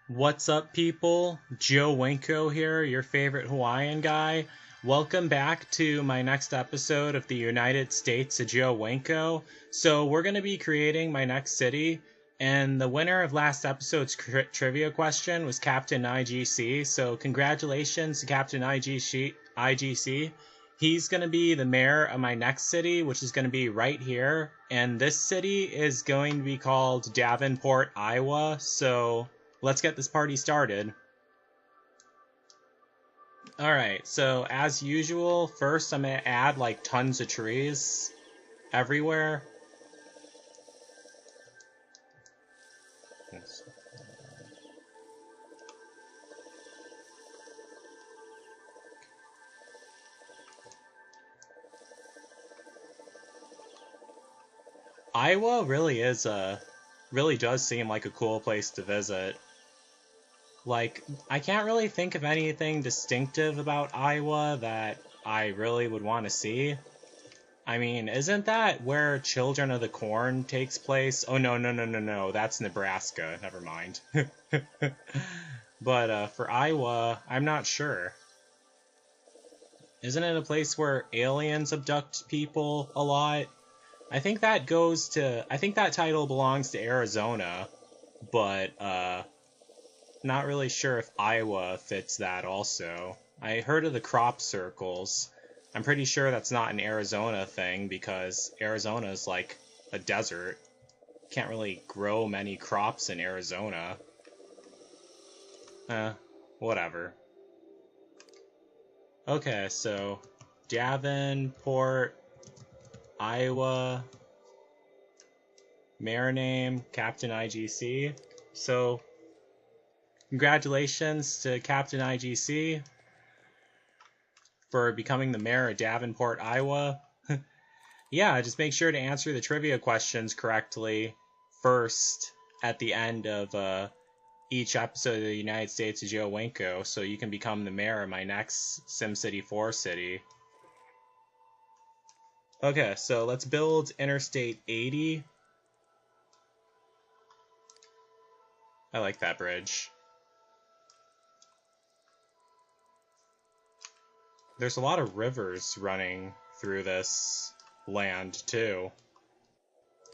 What's up, people? Joe Winko here, your favorite Hawaiian guy. Welcome back to my next episode of the United States of Joe Winko. So we're going to be creating my next city, and the winner of last episode's trivia question was Captain IGC. So congratulations to Captain IGC. He's going to be the mayor of my next city, which is going to be right here. And this city is going to be called Davenport, Iowa. So let's get this party started. Alright, so as usual, first I'm going to add like tons of trees everywhere. Iowa really does seem like a cool place to visit. Like, I can't really think of anything distinctive about Iowa that I really would want to see. I mean, isn't that where Children of the Corn takes place? Oh, no, that's Nebraska. Never mind. But for Iowa, I'm not sure. Isn't it a place where aliens abduct people a lot? I think that title belongs to Arizona, but, not really sure if Iowa fits that also. I heard of the crop circles. I'm pretty sure that's not an Arizona thing because Arizona is like a desert. Can't really grow many crops in Arizona. Whatever. Okay, so Davenport, Iowa, mayor name, Captain IGC. So congratulations to Captain IGC for becoming the mayor of Davenport, Iowa. Yeah, just make sure to answer the trivia questions correctly first at the end of each episode of the United States of Joe Winko, so you can become the mayor of my next SimCity 4 city. Okay, so let's build Interstate 80. I like that bridge. There's a lot of rivers running through this land, too.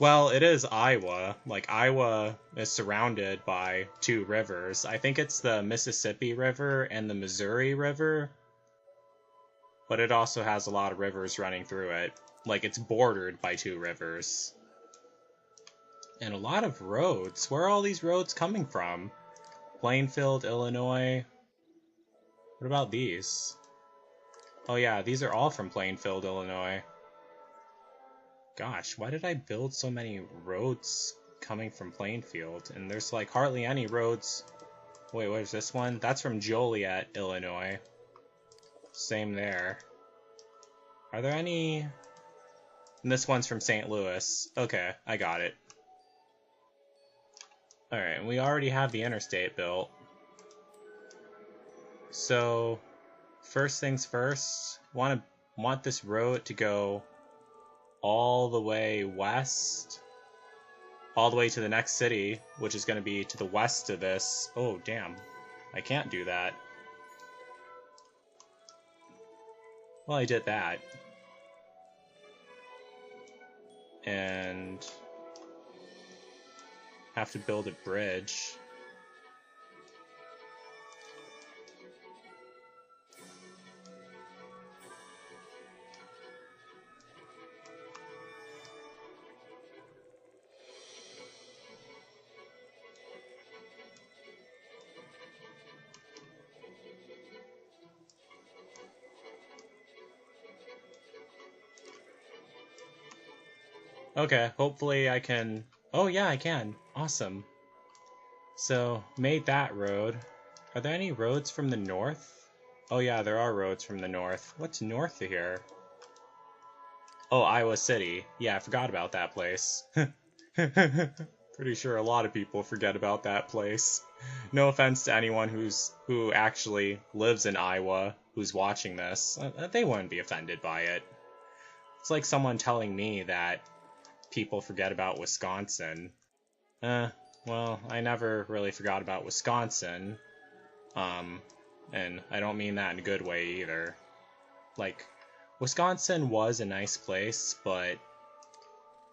Well, it is Iowa. Like, Iowa is surrounded by two rivers. I think it's the Mississippi River and the Missouri River. But it also has a lot of rivers running through it. Like, it's bordered by two rivers. And a lot of roads. Where are all these roads coming from? Plainfield, Illinois. What about these? Oh yeah, these are all from Plainfield, Illinois. Gosh, why did I build so many roads coming from Plainfield? And there's like hardly any roads. Wait, what is this one? That's from Joliet, Illinois. Same there. Are there any... And this one's from St. Louis. Okay, I got it. Alright, and we already have the interstate built. So, first things first, want this road to go all the way west, all the way to the next city, which is going to be to the west of this. Oh, damn. I can't do that. Well, I did that. And have to build a bridge. Okay, hopefully I can... Oh yeah, I can. Awesome. So, made that road. Are there any roads from the north? Oh yeah, there are roads from the north. What's north of here? Oh, Iowa City. Yeah, I forgot about that place. Pretty sure a lot of people forget about that place. No offense to anyone who actually lives in Iowa who's watching this. They wouldn't be offended by it. It's like someone telling me that people forget about Wisconsin. well, I never really forgot about Wisconsin. And I don't mean that in a good way either. Like, Wisconsin was a nice place, but,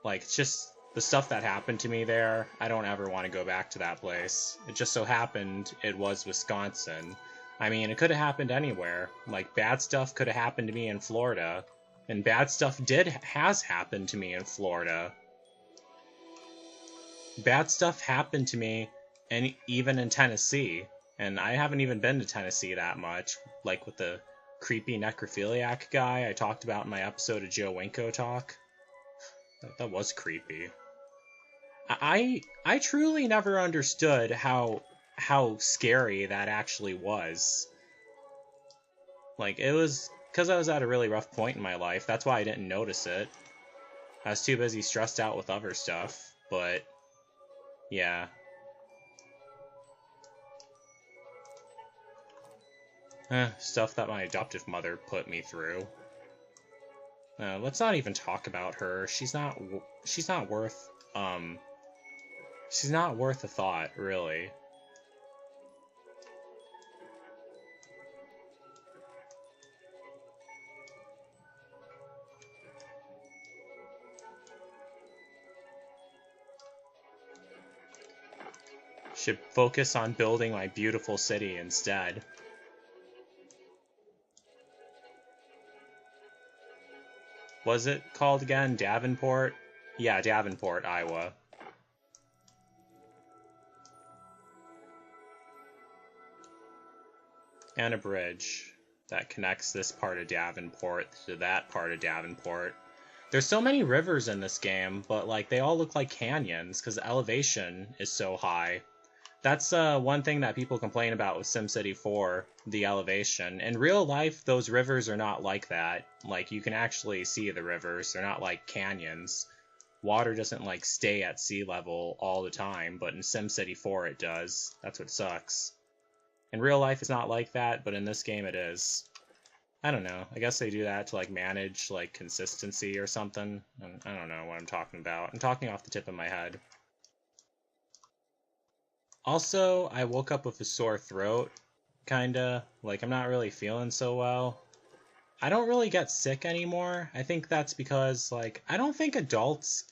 like, it's just the stuff that happened to me there, I don't ever want to go back to that place. It just so happened it was Wisconsin. I mean, it could have happened anywhere. Like, bad stuff could have happened to me in Florida. And bad stuff has happened to me in Florida. Bad stuff happened to me, and even in Tennessee. And I haven't even been to Tennessee that much. Like with the creepy necrophiliac guy I talked about in my episode of Joe Winko Talk. That was creepy. I truly never understood how scary that actually was. Like, it was because I was at a really rough point in my life. That's why I didn't notice it. I was too busy stressed out with other stuff, but yeah. Stuff that my adoptive mother put me through. Let's not even talk about her. She's not worth she's not worth a thought, really. Should focus on building my beautiful city instead. Was it called again? Davenport? Yeah, Davenport, Iowa. And a bridge that connects this part of Davenport to that part of Davenport. There's so many rivers in this game, but like they all look like canyons because the elevation is so high. That's one thing that people complain about with SimCity 4, the elevation. In real life, those rivers are not like that. Like, you can actually see the rivers. They're not like canyons. Water doesn't, like, stay at sea level all the time, but in SimCity 4 it does. That's what sucks. In real life, it's not like that, but in this game it is. I don't know. I guess they do that to, like, manage, like, consistency or something. I don't know what I'm talking about. I'm talking off the tip of my head. Also, I woke up with a sore throat, kinda. Like, I'm not really feeling so well. I don't really get sick anymore. I think that's because, like, I don't think adults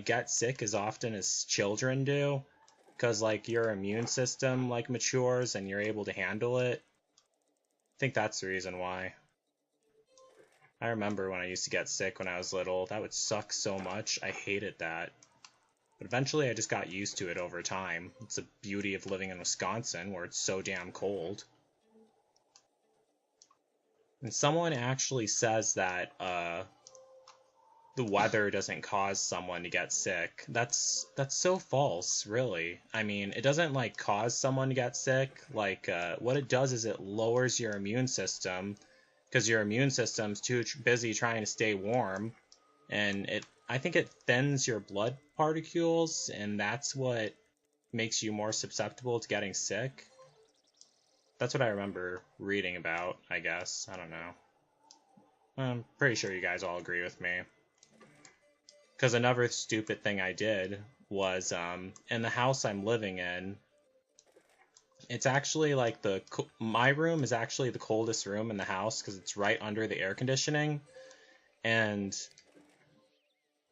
get sick as often as children do. Because, like, your immune system, like, matures and you're able to handle it. I think that's the reason why. I remember when I used to get sick when I was little. That would suck so much. I hated that. But eventually I just got used to it over time. It's the beauty of living in Wisconsin, where it's so damn cold. And someone actually says that the weather doesn't cause someone to get sick. That's so false, really. I mean, it doesn't, like, cause someone to get sick. Like, what it does is it lowers your immune system, because your immune system's too busy trying to stay warm, and I think it thins your blood particles, and that's what makes you more susceptible to getting sick. That's what I remember reading about, I guess. I don't know. I'm pretty sure you guys all agree with me. Because another stupid thing I did was, in the house I'm living in, it's actually like my room is actually the coldest room in the house because it's right under the air conditioning. And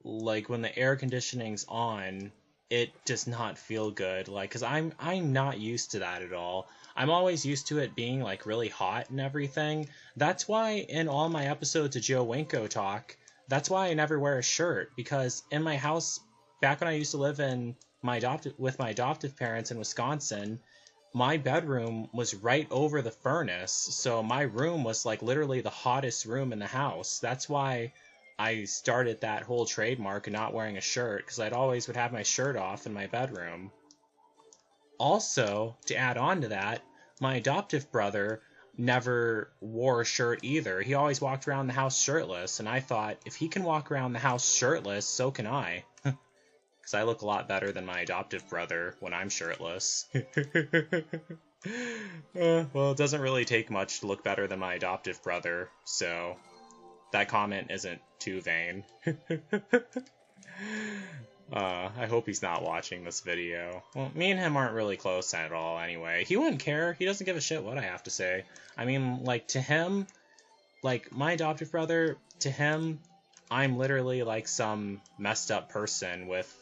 like when the air conditioning's on, it does not feel good. Like, cause I'm not used to that at all. I'm always used to it being like really hot and everything. That's why in all my episodes of Joe Winko Talk, that's why I never wear a shirt, because in my house back when I used to live in with my adoptive parents in Wisconsin, my bedroom was right over the furnace, so my room was like literally the hottest room in the house. That's why I started that whole trademark of not wearing a shirt, because I'd always would have my shirt off in my bedroom. Also, to add on to that, my adoptive brother never wore a shirt either. He always walked around the house shirtless, and I thought, if he can walk around the house shirtless, so can I. Because I look a lot better than my adoptive brother when I'm shirtless. Well, it doesn't really take much to look better than my adoptive brother, so that comment isn't too vain. I hope he's not watching this video. Well, me and him aren't really close at all anyway. He wouldn't care. He doesn't give a shit what I have to say. I mean, like, to him, like, my adoptive brother, to him, I'm literally like some messed up person with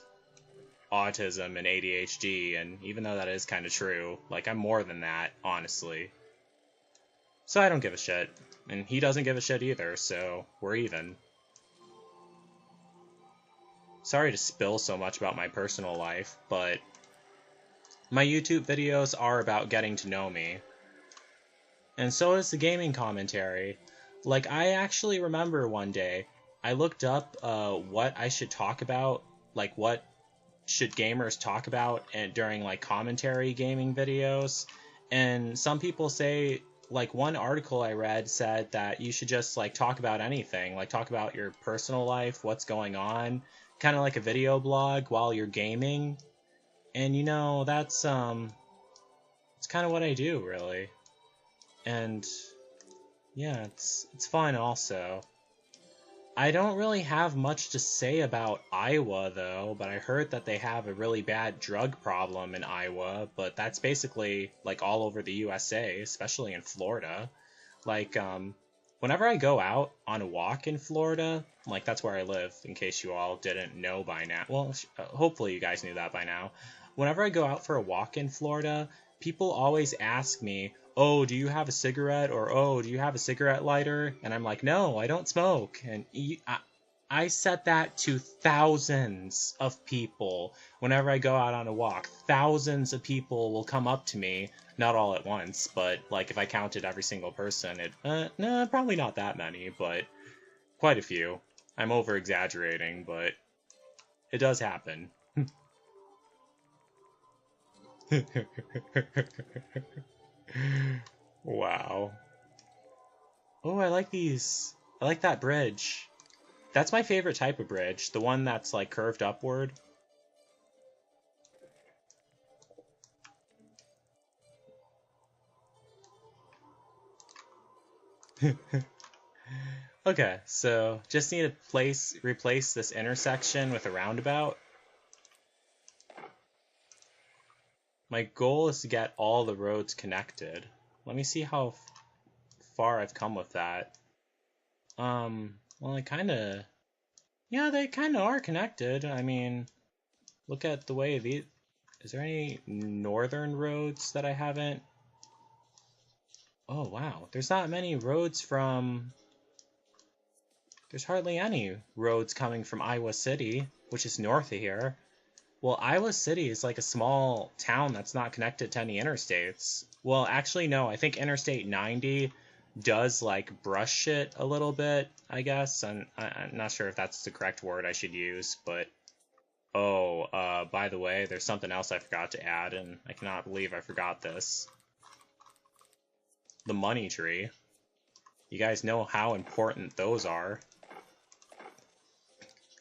autism and ADHD, and even though that is kind of true, like, I'm more than that, honestly. So I don't give a shit, and he doesn't give a shit either, so we're even. Sorry to spill so much about my personal life, but my YouTube videos are about getting to know me. And so is the gaming commentary. Like, I actually remember one day, I looked up what I should talk about, like what should gamers talk about during like commentary gaming videos, and some people say, like, one article I read said that you should just like talk about anything, like talk about your personal life, what's going on, kind of like a video blog while you're gaming. And you know, that's it's kind of what I do, really. And yeah, it's fun also. I don't really have much to say about Iowa, though, but I heard that they have a really bad drug problem in Iowa, but that's basically, like, all over the USA, especially in Florida. Like, whenever I go out on a walk in Florida, like, that's where I live, in case you all didn't know by now. Well, hopefully you guys knew that by now. Whenever I go out for a walk in Florida, people always ask me, oh, do you have a cigarette? Or, oh, do you have a cigarette lighter? And I'm like, no, I don't smoke. And I said that to thousands of people whenever I go out on a walk. Thousands of people will come up to me, not all at once, but like if I counted every single person, no, probably not that many, but quite a few. I'm over exaggerating, but it does happen. Wow. Oh, I like these. I like that bridge. That's my favorite type of bridge, the one that's like curved upward. Okay, so just need to replace this intersection with a roundabout. My goal is to get all the roads connected. Let me see how far I've come with that. Well, yeah, they kind of are connected. I mean, look at the way these... Is there any northern roads that I haven't... Oh, wow. There's not many roads from... There's hardly any roads coming from Iowa City, which is north of here. Well, Iowa City is like a small town that's not connected to any interstates. Well, actually, no. I think Interstate 90 does like brush it a little bit, I guess. I'm not sure if that's the correct word I should use, but oh, by the way, there's something else I forgot to add, and I cannot believe I forgot this. The money tree. You guys know how important those are.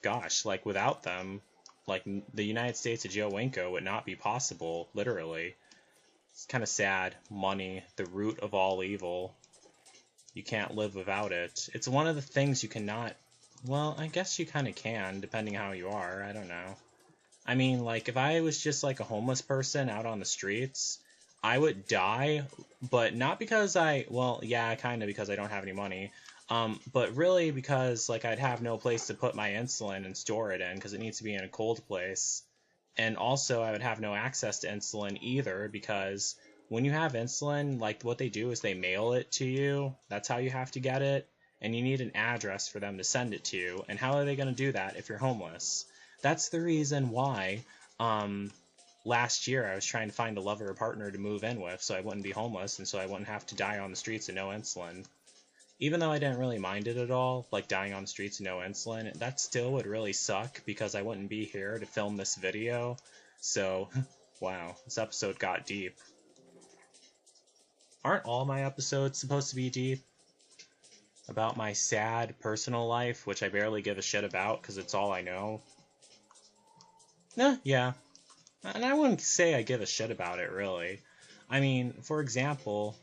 Gosh, like without them, like the United States of Joe Winko would not be possible, literally. It's kind of sad. Money, the root of all evil. You can't live without it. It's one of the things you cannot... Well, I guess you kind of can, depending how you are. I don't know. I mean, like, if I was just, like, a homeless person out on the streets, I would die, but not because I... Well, yeah, kind of because I don't have any money. But really because, like, I'd have no place to put my insulin and store it in, because it needs to be in a cold place. And also, I would have no access to insulin either, because... When you have insulin, like, what they do is they mail it to you. That's how you have to get it. And you need an address for them to send it to you. And how are they going to do that if you're homeless? That's the reason why last year I was trying to find a lover or partner to move in with so I wouldn't be homeless and so I wouldn't have to die on the streets with no insulin. Even though I didn't really mind it at all, like dying on the streets with no insulin, that still would really suck because I wouldn't be here to film this video. So, wow, this episode got deep. Aren't all my episodes supposed to be deep? About my sad personal life, which I barely give a shit about because it's all I know? Yeah. And I wouldn't say I give a shit about it, really. I mean, for example,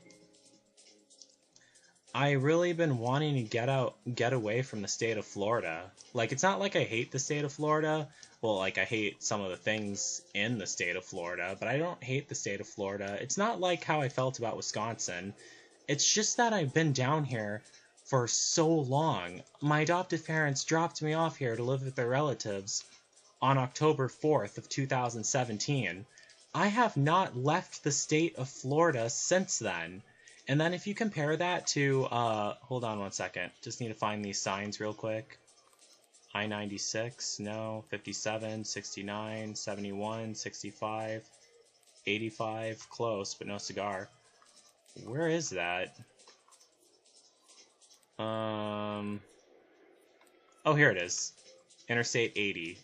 I really been wanting to get away from the state of Florida. Like, it's not like I hate the state of Florida, well, like, I hate some of the things in the state of Florida, but I don't hate the state of Florida. It's not like how I felt about Wisconsin. It's just that I've been down here for so long. My adoptive parents dropped me off here to live with their relatives on October 4th of 2017. I have not left the state of Florida since then. And then if you compare that to, hold on one second. Just need to find these signs real quick. I-96, no, 57, 69, 71, 65, 85, close, but no cigar. Where is that? Oh, here it is. Interstate 80.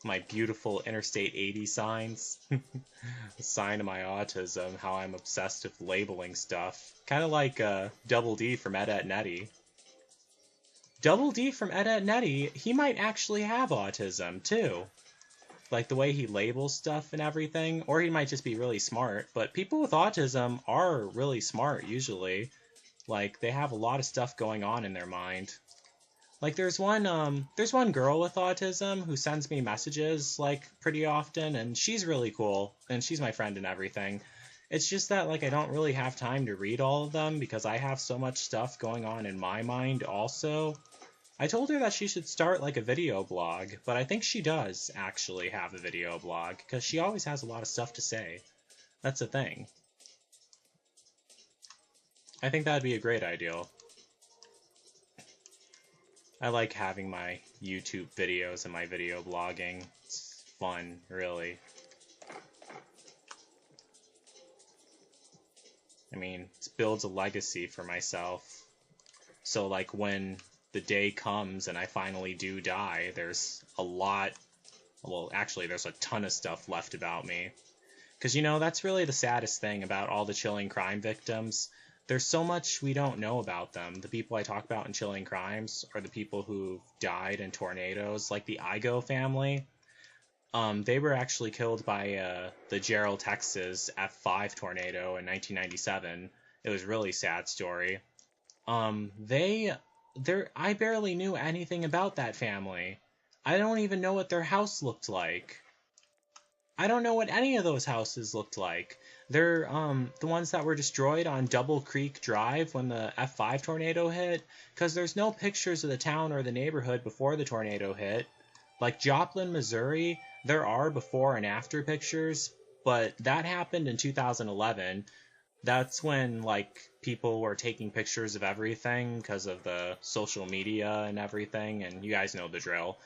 My beautiful Interstate 80 signs. A sign of my autism, how I'm obsessed with labeling stuff. Kind of like Double D from Ed, Edd n Eddy. Double D from Ed, Edd n Eddy, he might actually have autism, too. Like, the way he labels stuff and everything, or he might just be really smart, but people with autism are really smart, usually. Like, they have a lot of stuff going on in their mind. Like, there's one girl with autism who sends me messages, like, pretty often, and she's really cool, and she's my friend and everything. It's just that, like, I don't really have time to read all of them, because I have so much stuff going on in my mind, also. I told her that she should start, like, a video blog, but I think she does actually have a video blog, because she always has a lot of stuff to say. That's the thing. I think that'd be a great idea. I like having my YouTube videos and my video blogging. It's fun, really. I mean, it builds a legacy for myself. So, like, when the day comes and I finally do die, there's a lot, well, actually, there's a ton of stuff left about me. Because, you know, that's really the saddest thing about all the Chilling Crime victims. There's so much we don't know about them. The people I talk about in Chilling Crimes are the people who died in tornadoes, like the Igo family. They were actually killed by the Gerald, Texas F5 tornado in 1997. It was a really sad story. I barely knew anything about that family. I don't even know what their house looked like. I don't know what any of those houses looked like. They're the ones that were destroyed on Double Creek Drive when the F5 tornado hit, because there's no pictures of the town or the neighborhood before the tornado hit. Like Joplin, Missouri, there are before and after pictures, but that happened in 2011. That's when, like, people were taking pictures of everything because of the social media and everything, and you guys know the drill.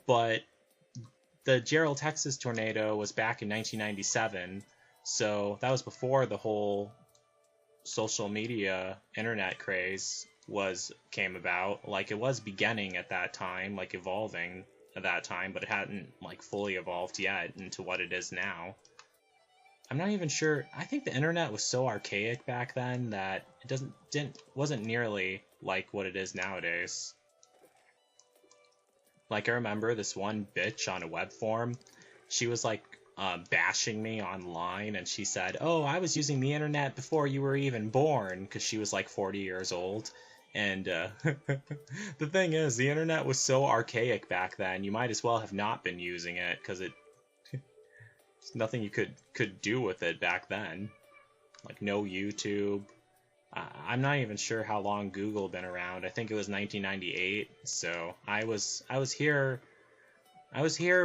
But the Gerald, Texas tornado was back in 1997, so that was before the whole social media internet craze came about. Like, it was beginning at that time, like evolving at that time, but it hadn't like fully evolved yet into what it is now. I'm not even sure. I think the internet was so archaic back then that it wasn't nearly like what it is nowadays. Like, I remember this one bitch on a web forum. She was like bashing me online, and she said, "Oh, I was using the internet before you were even born," because she was like 40 years old. And the thing is, the internet was so archaic back then, you might as well have not been using it, because there's nothing you could do with it back then. Like, no YouTube. I'm not even sure how long Google been around. I think it was 1998. So I was here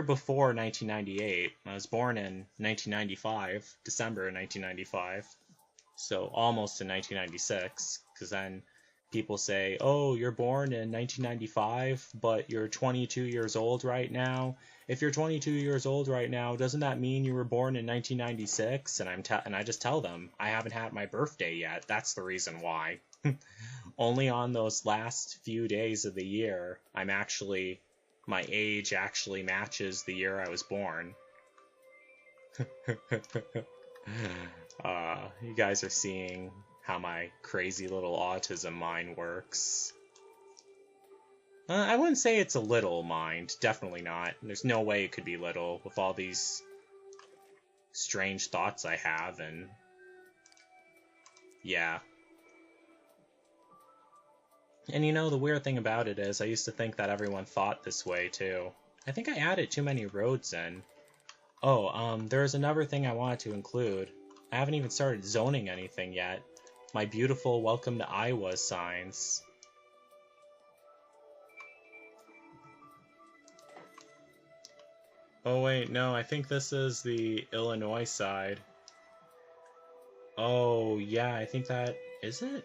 before 1998. I was born in 1995, December 1995. So almost in 1996, because then people say, "Oh, you're born in 1995, but you're 22 years old right now. If you're 22 years old right now, doesn't that mean you were born in 1996? And I just tell them, I haven't had my birthday yet. That's the reason why. Only on those last few days of the year, my age actually matches the year I was born. You guys are seeing how my crazy little autism mind works. I wouldn't say it's a little mind. Definitely not. There's no way it could be little with all these strange thoughts I have, and yeah. And you know, the weird thing about it is I used to think that everyone thought this way, too. I think I added too many roads in. Oh, there's another thing I wanted to include. I haven't even started zoning anything yet. My beautiful Welcome to Iowa signs. Oh wait, no, I think this is the Illinois side. Oh, yeah, I think that... is it?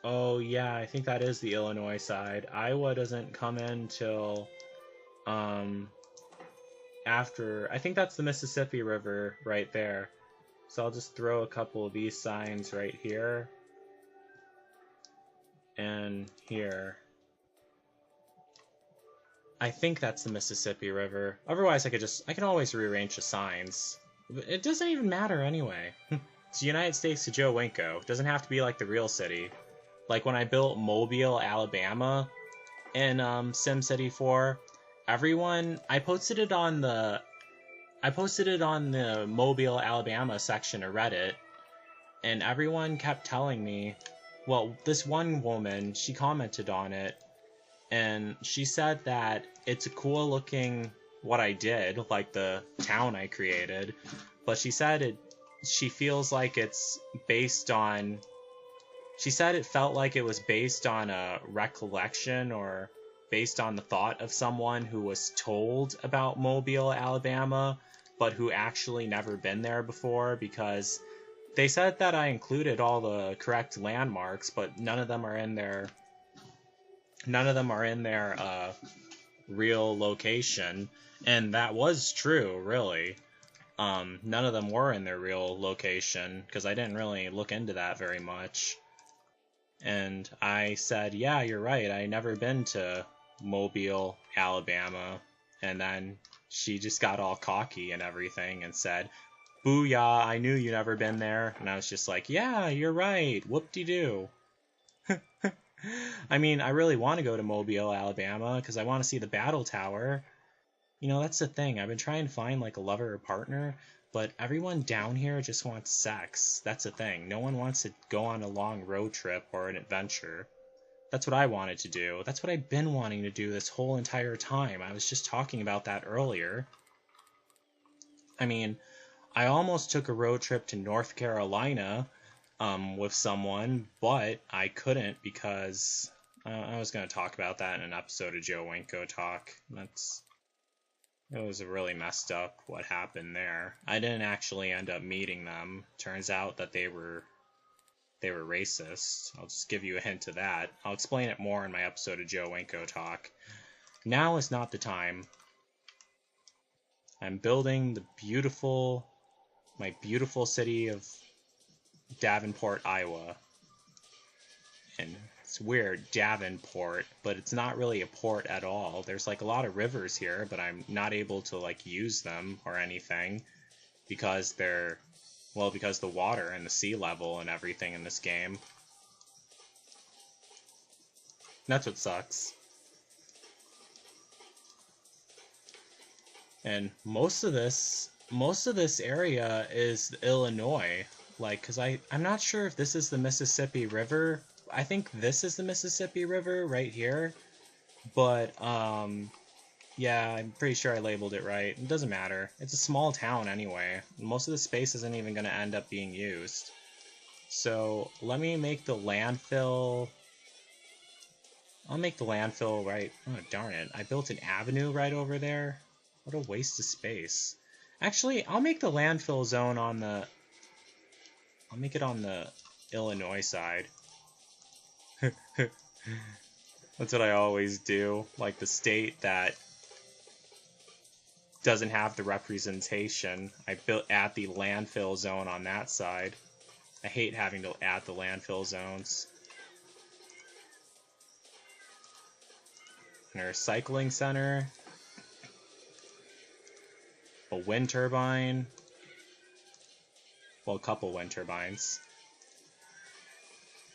Oh, yeah, I think that is the Illinois side. Iowa doesn't come in till, after... I think that's the Mississippi River right there. So I'll just throw a couple of these signs right here. And here. I think that's the Mississippi River. Otherwise, I can always rearrange the signs. It doesn't even matter anyway. It's the United States to Joe Winko. It doesn't have to be like the real city. Like when I built Mobile, Alabama in SimCity 4, I posted it on the Mobile, Alabama section of Reddit, and everyone kept telling me, well, this one woman, she commented on it, and she said that it's a cool looking what I did, like the town I created, but she said she feels like it's based on, she said it felt like it was based on a recollection or based on the thought of someone who was told about Mobile, Alabama, but who actually never been there before, because they said that I included all the correct landmarks, but none of them are in their real location, and that was true, really. None of them were in their real location, because I didn't really look into that very much. And I said, yeah, you're right, I never been to Mobile, Alabama. And then she just got all cocky and everything and said, booyah, I knew you never been there. And I was just like, yeah, you're right, whoop-de-doo. I mean, I really want to go to Mobile, Alabama, because I want to see the battle tower. You know, that's the thing. I've been trying to find, like, a lover or partner, but everyone down here just wants sex. That's the thing. No one wants to go on a long road trip or an adventure. That's what I wanted to do. That's what I've been wanting to do this whole entire time. I was just talking about that earlier. I mean, I almost took a road trip to North Carolina with someone, but I couldn't because I was going to talk about that in an episode of Joe Winko Talk. It was really messed up what happened there. I didn't actually end up meeting them. Turns out that they were racist. I'll just give you a hint of that. I'll explain it more in my episode of Joe Winko Talk. Now is not the time. I'm building my beautiful city of Davenport, Iowa. And it's weird, Davenport, but it's not really a port at all. There's like a lot of rivers here, but I'm not able to like use them or anything because because the water and the sea level and everything in this game. That's what sucks. And most of this area is Illinois. Like, because I'm not sure if this is the Mississippi River. I think this is the Mississippi River right here. But, yeah, I'm pretty sure I labeled it right. It doesn't matter. It's a small town anyway. Most of the space isn't even going to end up being used. So, let me make the landfill... I'll make the landfill right... Oh, darn it. I built an avenue right over there. What a waste of space. Actually, I'll make the landfill zone on the... I'll make it on the Illinois side. That's what I always do. Like the state that doesn't have the representation, I add the landfill zone on that side. I hate having to add the landfill zones. And a recycling center. A wind turbine. Well, a couple wind turbines.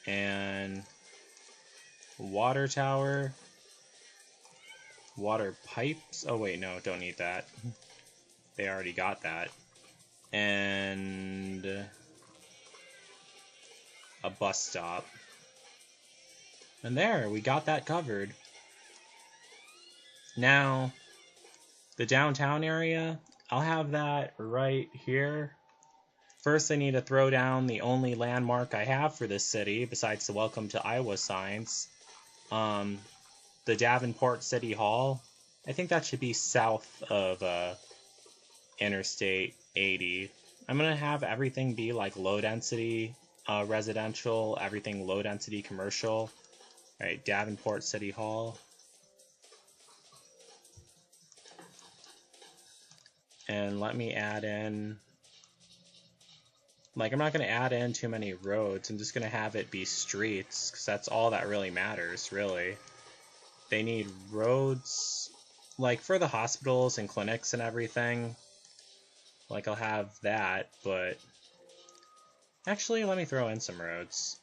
And water tower. Water pipes. Oh wait, no, don't need that. They already got that. And a bus stop. And there, we got that covered. Now, the downtown area, I'll have that right here. First, I need to throw down the only landmark I have for this city, besides the Welcome to Iowa signs. The Davenport City Hall. I think that should be south of Interstate 80. I'm going to have everything be like low density residential, everything low density commercial. All right, Davenport City Hall. And let me add in, like, I'm not going to add in too many roads. I'm just going to have it be streets, because that's all that really matters, really. They need roads, like, for the hospitals and clinics and everything. Like, I'll have that, but actually, let me throw in some roads.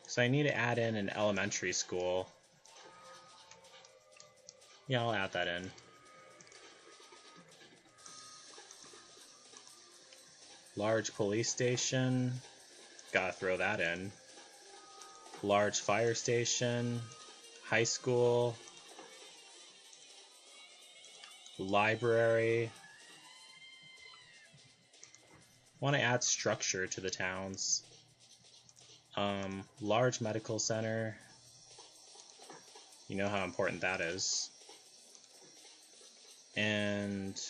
So I need to add in an elementary school. Yeah, I'll add that in. Large police station. Gotta throw that in. Large fire station. High school. Library. Want to add structure to the towns. Large medical center. You know how important that is. And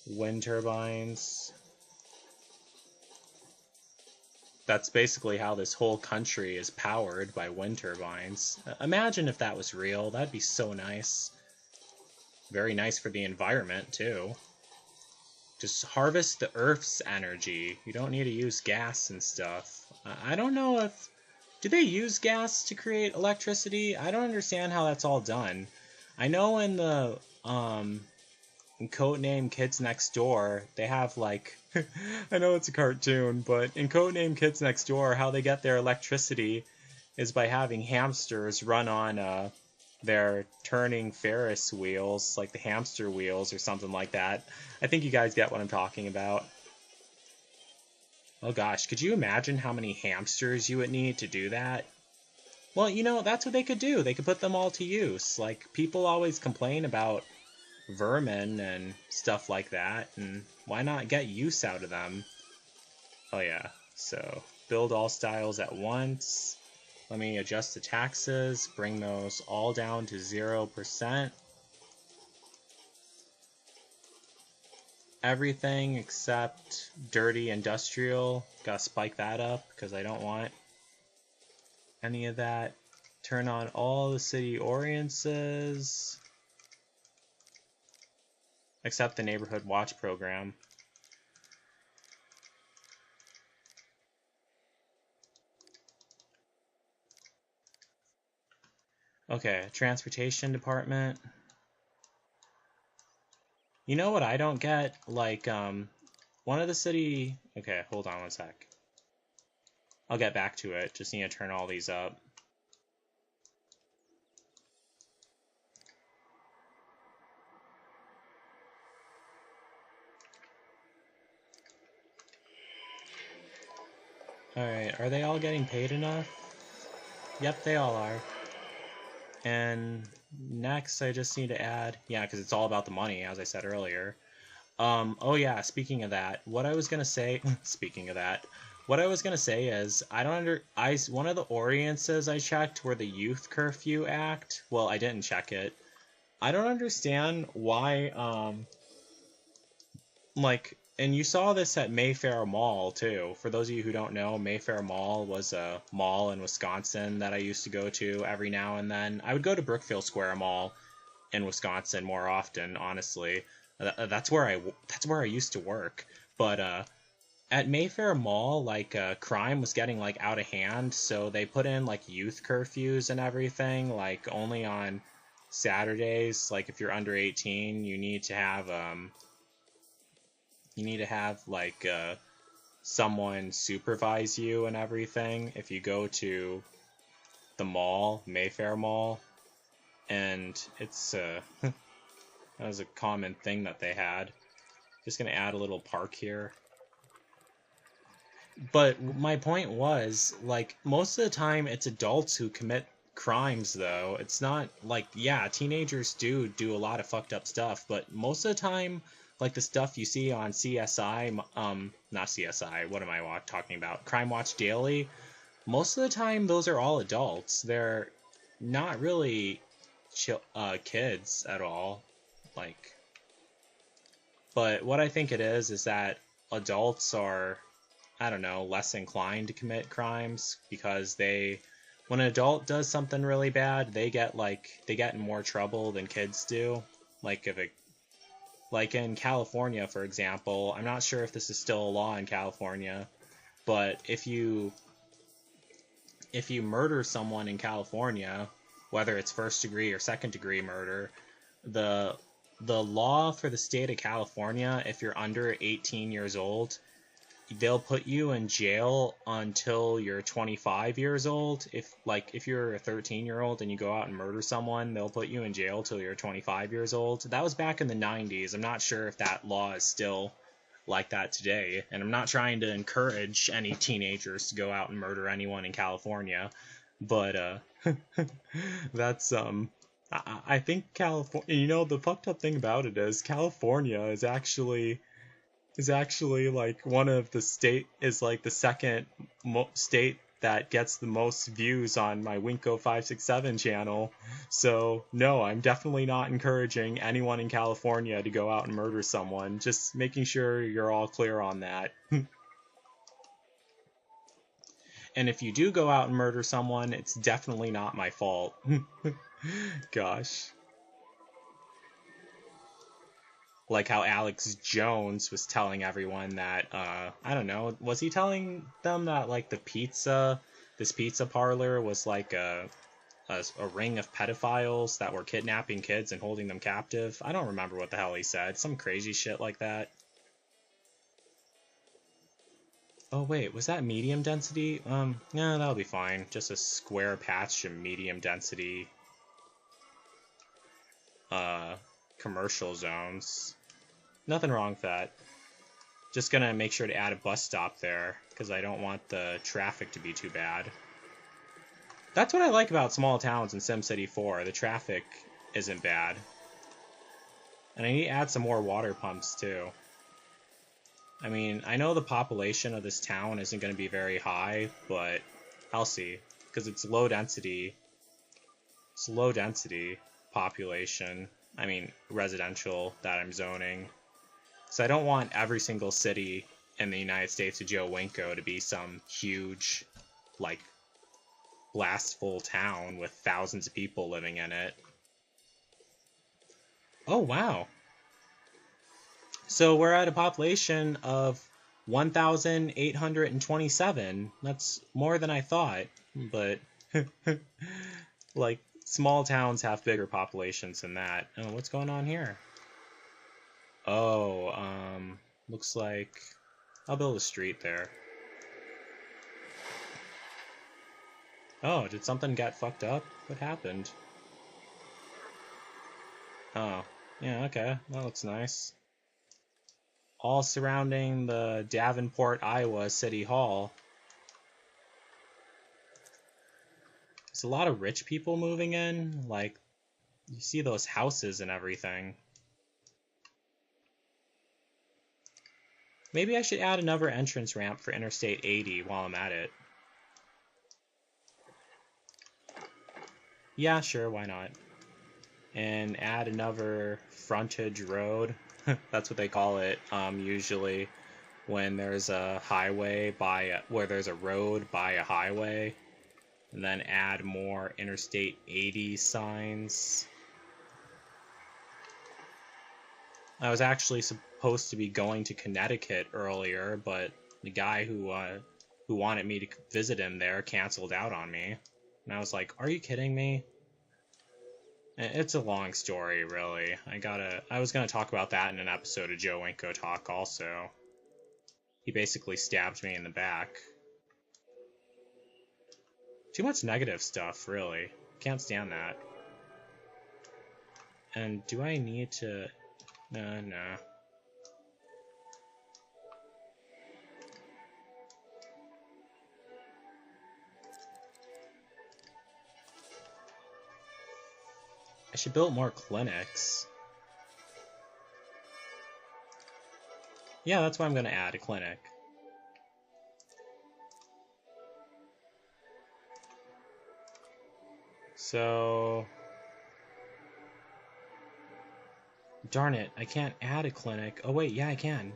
wind turbines. That's basically how this whole country is powered, by wind turbines. Imagine if that was real. That'd be so nice. Very nice for the environment, too. Just harvest the Earth's energy. You don't need to use gas and stuff. I don't know if... Do they use gas to create electricity? I don't understand how that's all done. I know in the in Codename Kids Next Door, they have, like... I know it's a cartoon, but in Codename Kids Next Door, how they get their electricity is by having hamsters run on their turning Ferris wheels, like the hamster wheels or something like that. I think you guys get what I'm talking about. Oh gosh, could you imagine how many hamsters you would need to do that? Well, you know, that's what they could do. They could put them all to use. Like, people always complain about vermin and stuff like that, and why not get use out of them? Oh yeah, so build all styles at once. Let me adjust the taxes, bring those all down to 0%. Everything except dirty industrial, gotta spike that up because I don't want any of that. Turn on all the city ordinances except the neighborhood watch program. Okay, transportation department. You know what I don't get? Like, one of the city... Okay, hold on one sec. I'll get back to it. Just need to turn all these up. Alright, are they all getting paid enough? Yep, they all are. And next, I just need to add... Yeah, because it's all about the money, as I said earlier. Oh yeah, speaking of that, what I was gonna say... Speaking of that, what I was gonna say is, one of the ordinances I checked were the Youth Curfew Act. Well, I didn't check it. I don't understand why, like... And you saw this at Mayfair Mall, too. For those of you who don't know, Mayfair Mall was a mall in Wisconsin that I used to go to every now and then. I would go to Brookfield Square Mall in Wisconsin more often, honestly. That's where I used to work. But at Mayfair Mall, like, crime was getting, like, out of hand, so they put in, like, youth curfews and everything, like, only on Saturdays. Like, if you're under 18, you need to have, like, someone supervise you and everything if you go to the mall, Mayfair Mall. And it's, that was a common thing that they had. Just gonna add a little park here. But my point was, like, most of the time it's adults who commit crimes, though. It's not like, yeah, teenagers do a lot of fucked up stuff, but most of the time, like the stuff you see on CSI, not CSI, what am I talking about? Crime Watch Daily. Most of the time, those are all adults. They're not really kids at all. Like, but what I think it is that adults are, I don't know, less inclined to commit crimes because when an adult does something really bad, they get in more trouble than kids do. Like in California, for example, I'm not sure if this is still a law in California, but if you murder someone in California, whether it's first degree or second degree murder, the law for the state of California, if you're under 18 years old, they'll put you in jail until you're 25 years old. If you're a 13-year-old and you go out and murder someone, they'll put you in jail till you're 25 years old. That was back in the 90s. I'm not sure if that law is still like that today, and I'm not trying to encourage any teenagers to go out and murder anyone in California, but that's I think California, the fucked up thing about it is California is actually like one of the the second state that gets the most views on my Winko 567 channel. So no, I'm definitely not encouraging anyone in California to go out and murder someone. Just making sure you're all clear on that. And if you do go out and murder someone, it's definitely not my fault. Gosh. Like how Alex Jones was telling everyone that, I don't know, was he telling them that, like, this pizza parlor was like a ring of pedophiles that were kidnapping kids and holding them captive? I don't remember what the hell he said. Some crazy shit like that. Oh, wait, was that medium density? Yeah, that'll be fine. Just a square patch of medium density, commercial zones. Nothing wrong with that. Just gonna make sure to add a bus stop there, because I don't want the traffic to be too bad. That's what I like about small towns in SimCity 4. The traffic isn't bad. And I need to add some more water pumps, too. I mean, I know the population of this town isn't going to be very high, but I'll see. Because it's low density. It's low density population. I mean, residential that I'm zoning. So I don't want every single city in the United States of Joe Winko to be some huge, like, blastful town with thousands of people living in it. Oh, wow. So we're at a population of 1,827. That's more than I thought, but like, small towns have bigger populations than that. Oh, what's going on here? Oh, looks like I'll build a street there. Oh, did something get fucked up? What happened? Oh, yeah, okay, that looks nice. All surrounding the Davenport, Iowa City Hall. There's a lot of rich people moving in. Like, you see those houses and everything. Maybe I should add another entrance ramp for Interstate 80 while I'm at it. Yeah, sure, why not? And add another frontage road. That's what they call it, usually when there's a highway where there's a road by a highway. And then add more Interstate 80 signs. I was actually supposed to be going to Connecticut earlier, but the guy who wanted me to visit him there canceled out on me. And I was like, are you kidding me? It's a long story, really. I was gonna talk about that in an episode of Joe Winko Talk also. He basically stabbed me in the back. Too much negative stuff, really. Can't stand that. And do I need to... No. I should build more clinics. Yeah, that's why I'm going to add a clinic. So... Darn it, I can't add a clinic. Oh wait, yeah I can.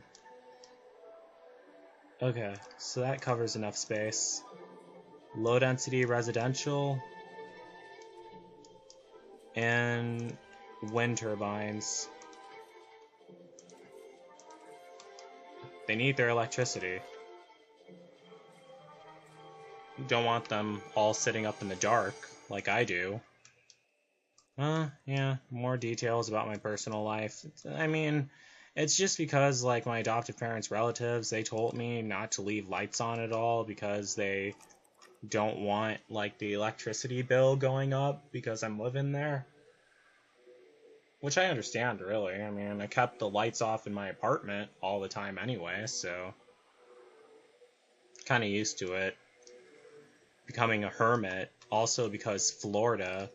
Okay, so that covers enough space. Low density residential. And wind turbines. They need their electricity. You don't want them all sitting up in the dark, like I do. Yeah, more details about my personal life. I mean, it's just because, like, my adoptive parents' relatives, they told me not to leave lights on at all because they don't want, like, the electricity bill going up because I'm living there. Which I understand, really. I mean, I kept the lights off in my apartment all the time anyway, so... Kinda used to it. Becoming a hermit, also because Florida...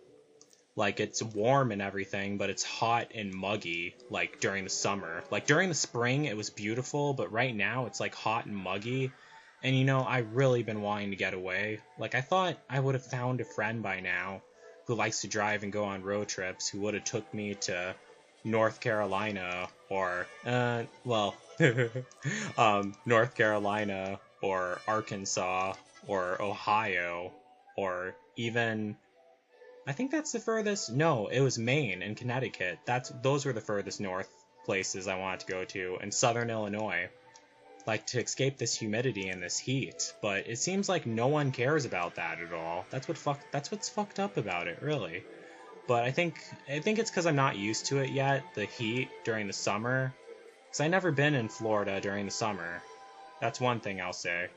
Like, it's warm and everything, but it's hot and muggy, like, during the summer. Like, during the spring, it was beautiful, but right now, it's, like, hot and muggy. And, you know, I've really been wanting to get away. Like, I thought I would have found a friend by now who likes to drive and go on road trips, who would have took me to North Carolina, or, North Carolina, or Arkansas, or Ohio, or even... I think that's the furthest... No, it was Maine and Connecticut. Those were the furthest north places I wanted to go to, and southern Illinois. Like, to escape this humidity and this heat. But it seems like no one cares about that at all. That's what's fucked up about it, really. But I think it's because I'm not used to it yet, the heat during the summer. Because I've never been in Florida during the summer. That's one thing I'll say.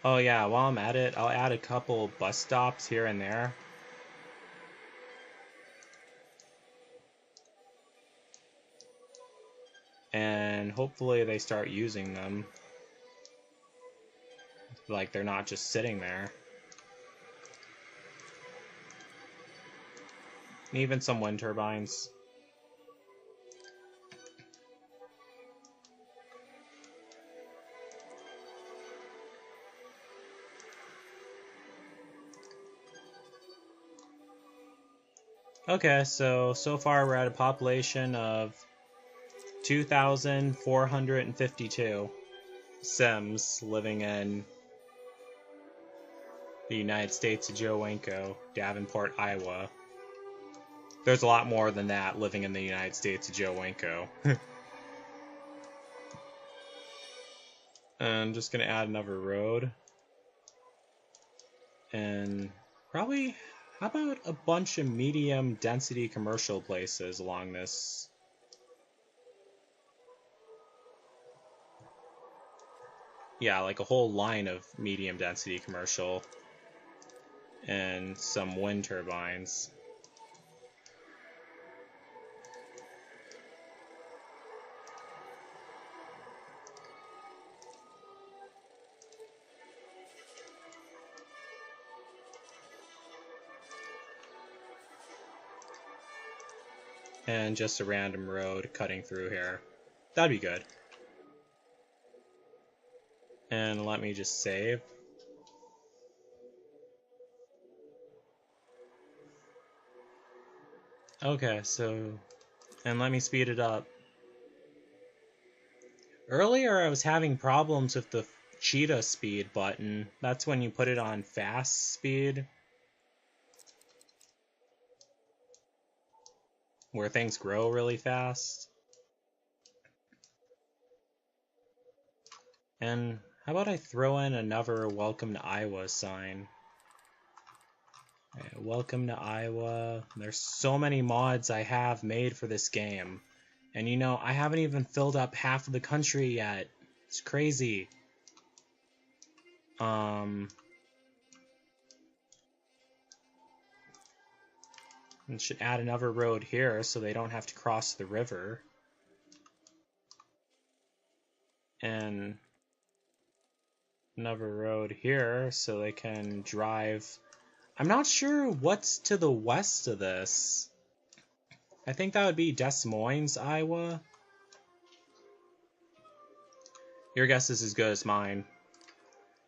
Oh yeah, while I'm at it, I'll add a couple bus stops here and there. And hopefully they start using them. Like, they're not just sitting there. And even some wind turbines. Okay, so far we're at a population of 2,452 Sims living in the United States of Joe Winko, Davenport, Iowa. There's a lot more than that living in the United States of Joe Winko. I'm just gonna add another road. And probably, how about a bunch of medium density commercial places along this? Yeah, like a whole line of medium density commercial. And some wind turbines. And just a random road cutting through here. That'd be good. And let me just save. Okay, so... And let me speed it up. Earlier I was having problems with the cheetah speed button. That's when you put it on fast speed. Where things grow really fast. And how about I throw in another Welcome to Iowa sign? Welcome to Iowa. There's so many mods I have made for this game. And you know, I haven't even filled up half of the country yet. It's crazy. And should add another road here so they don't have to cross the river. And another road here so they can drive. I'm not sure what's to the west of this. I think that would be Des Moines, Iowa. Your guess is as good as mine.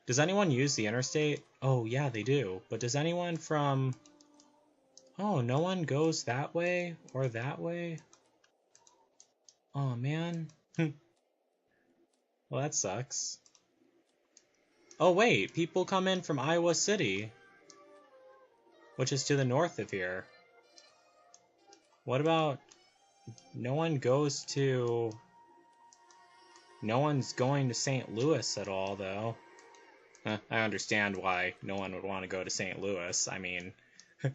Does anyone use the interstate? Oh, yeah, they do. But does anyone from... Oh, no one goes that way or that way? Oh, man. Well, that sucks. Oh, wait. People come in from Iowa City, which is to the north of here. What about... No one goes to... No one's going to St. Louis at all, though. I understand why no one would want to go to St. Louis. I mean,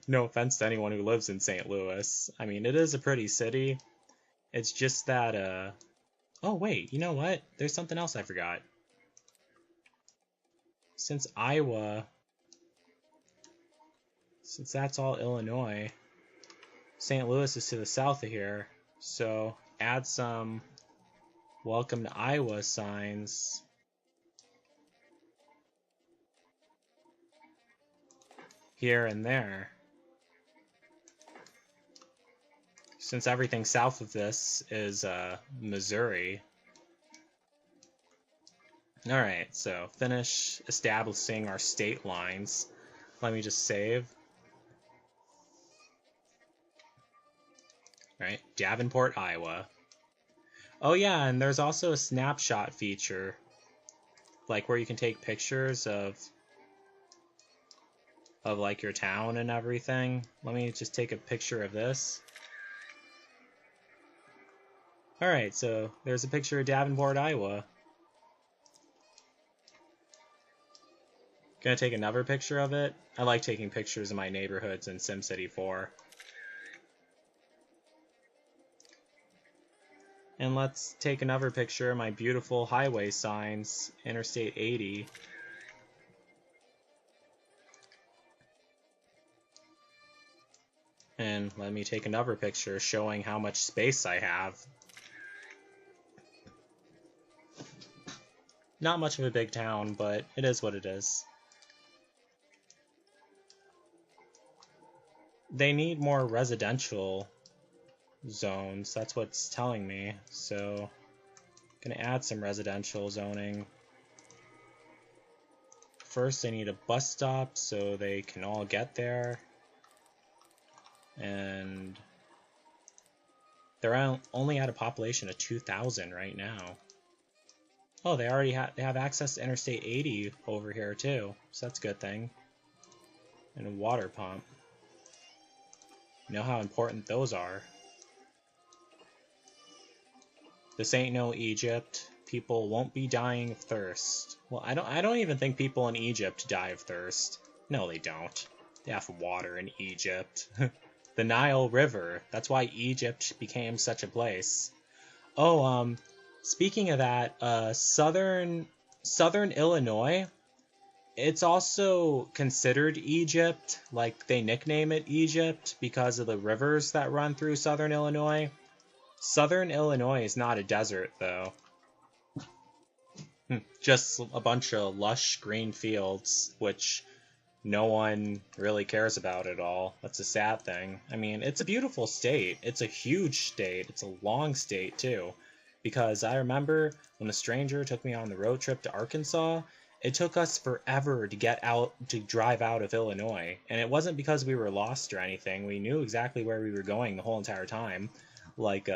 no offense to anyone who lives in St. Louis. I mean, it is a pretty city. It's just that, Oh, wait, you know what? There's something else I forgot. Since that's all Illinois, St. Louis is to the south of here, so add some welcome to Iowa signs. Here and there. Since everything south of this is Missouri. Alright, so finish establishing our state lines. Let me just save. Alright, Davenport, Iowa. Oh yeah, and there's also a snapshot feature. Like where you can take pictures of like your town and everything. Let me just take a picture of this. Alright, so there's a picture of Davenport, Iowa. Gonna take another picture of it. I like taking pictures of my neighborhoods in SimCity 4. And let's take another picture of my beautiful highway signs, Interstate 80. And let me take another picture showing how much space I have. Not much of a big town, but it is what it is. They need more residential zones, that's what's telling me. So, gonna add some residential zoning. First, they need a bus stop so they can all get there. And they're only at a population of 2,000 right now. Oh, they already have access to Interstate 80 over here too, so that's a good thing. And a water pump. You know how important those are. This ain't no Egypt. People won't be dying of thirst. Well, I don't even think people in Egypt die of thirst. No, they don't. They have water in Egypt. The Nile River. That's why Egypt became such a place. Oh, speaking of that, southern Illinois, it's also considered Egypt. Like, they nickname it Egypt because of the rivers that run through southern Illinois. Southern Illinois is not a desert, though. Just a bunch of lush green fields, which no one really cares about at all. That's a sad thing. I mean, it's a beautiful state. It's a huge state. It's a long state, too. Because I remember when a stranger took me on the road trip to Arkansas, it took us forever to drive out of Illinois. And it wasn't because we were lost or anything. We knew exactly where we were going the whole entire time. Like,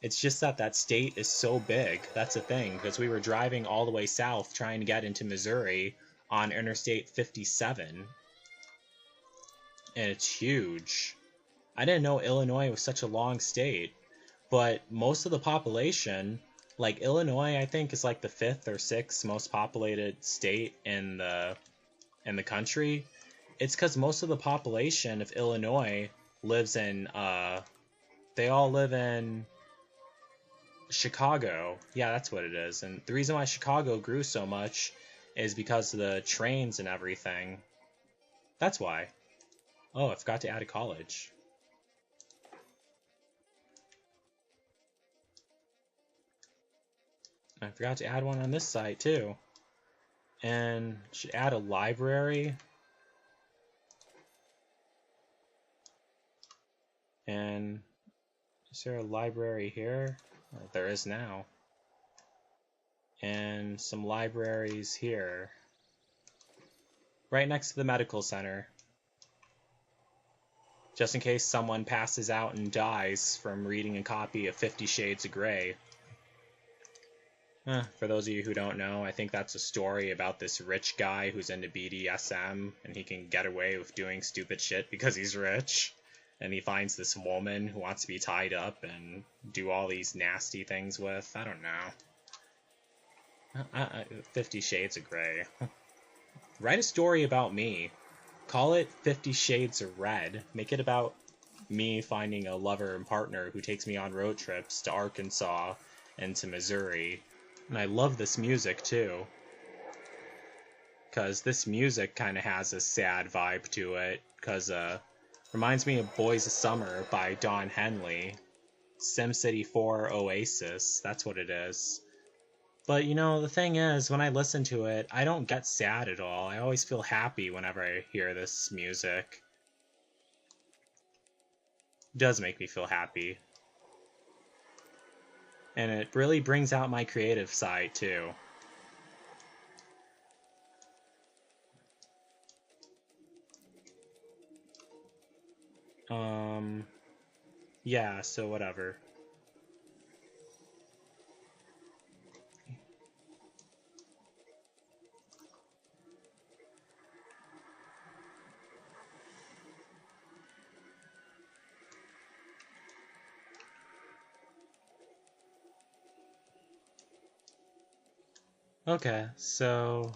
it's just that state is so big. That's the thing, because we were driving all the way south trying to get into Missouri on Interstate 57. And it's huge. I didn't know Illinois was such a long state. But most of the population, like Illinois, I think is like the 5th or 6th most populated state in the country. It's because most of the population of Illinois lives in, they all live in Chicago. Yeah, that's what it is. And the reason why Chicago grew so much is because of the trains and everything. That's why. Oh, I forgot to add a college. I forgot to add one on this side too. And should add a library. And is there a library here? Well, there is now. And some libraries here. Right next to the medical center. Just in case someone passes out and dies from reading a copy of 50 Shades of Grey. For those of you who don't know, I think that's a story about this rich guy who's into BDSM, and he can get away with doing stupid shit because he's rich. And he finds this woman who wants to be tied up and do all these nasty things with. I don't know. 50 Shades of Grey. Write a story about me. Call it 50 Shades of Red. Make it about me finding a lover and partner who takes me on road trips to Arkansas and to Missouri. And I love this music too. Because this music kind of has a sad vibe to it. Because reminds me of Boys of Summer by Don Henley. SimCity 4 Oasis. That's what it is. But, you know, the thing is, when I listen to it, I don't get sad at all. I always feel happy whenever I hear this music. It does make me feel happy. And it really brings out my creative side, too. Yeah, so whatever. Okay, so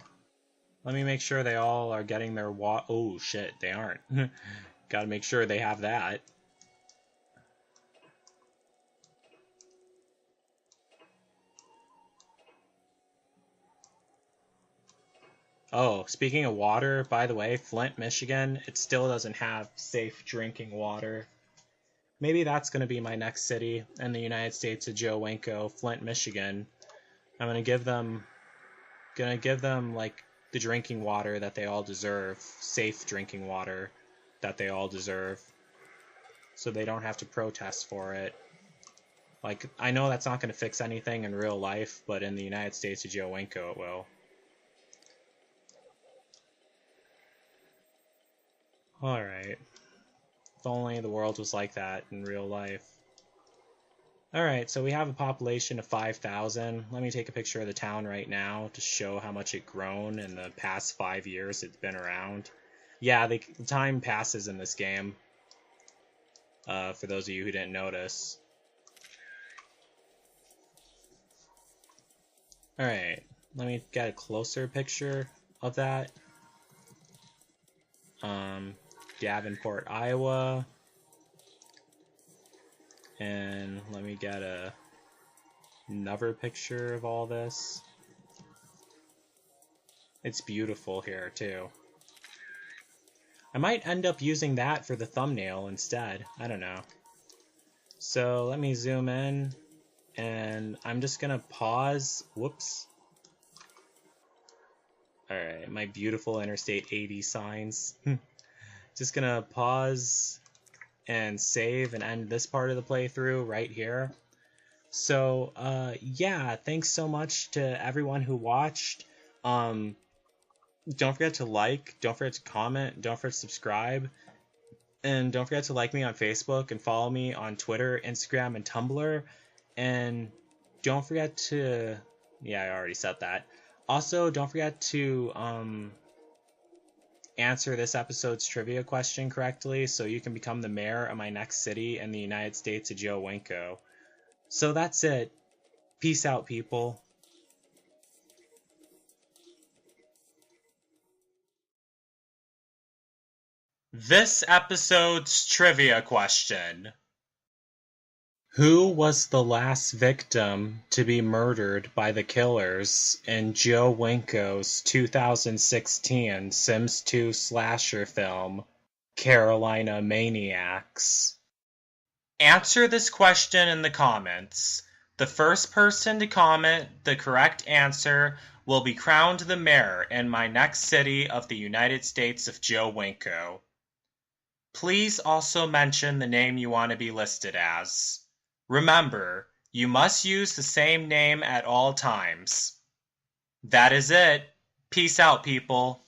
let me make sure they all are getting their oh shit, they aren't. Gotta make sure they have that. Oh, speaking of water, by the way, Flint, Michigan, it still doesn't have safe drinking water. Maybe that's going to be my next city in the United States of Joe Winko, Flint, Michigan. I'm going to give them like the drinking water that they all deserve, safe drinking water that they all deserve, so they don't have to protest for it. Like, I know that's not going to fix anything in real life, but in the United States of Joe Winko it will. Alright. If only the world was like that in real life. Alright, so we have a population of 5,000. Let me take a picture of the town right now to show how much it's grown in the past 5 years it's been around. Yeah, the time passes in this game. For those of you who didn't notice. Alright, let me get a closer picture of that. Davenport, Iowa. And let me get another picture of all this. It's beautiful here, too. I might end up using that for the thumbnail instead. I don't know. So let me zoom in. And I'm just going to pause. Whoops. Alright, my beautiful Interstate 80 signs. Just going to pause and save and end this part of the playthrough right here. So, yeah, thanks so much to everyone who watched. Don't forget to like, don't forget to comment, don't forget to subscribe, and don't forget to like me on Facebook and follow me on Twitter, Instagram, and Tumblr. And don't forget to, yeah, I already said that. Also, don't forget to answer this episode's trivia question correctly so you can become the mayor of my next city in the United States of Joe Winko. So that's it. Peace out, people. This episode's trivia question. Who was the last victim to be murdered by the killers in Joe Winko's 2016 Sims 2 slasher film, Carolina Maniacs? Answer this question in the comments. The first person to comment the correct answer will be crowned the mayor in my next city of the United States of Joe Winko. Please also mention the name you want to be listed as. Remember, you must use the same name at all times. That is it. Peace out, people.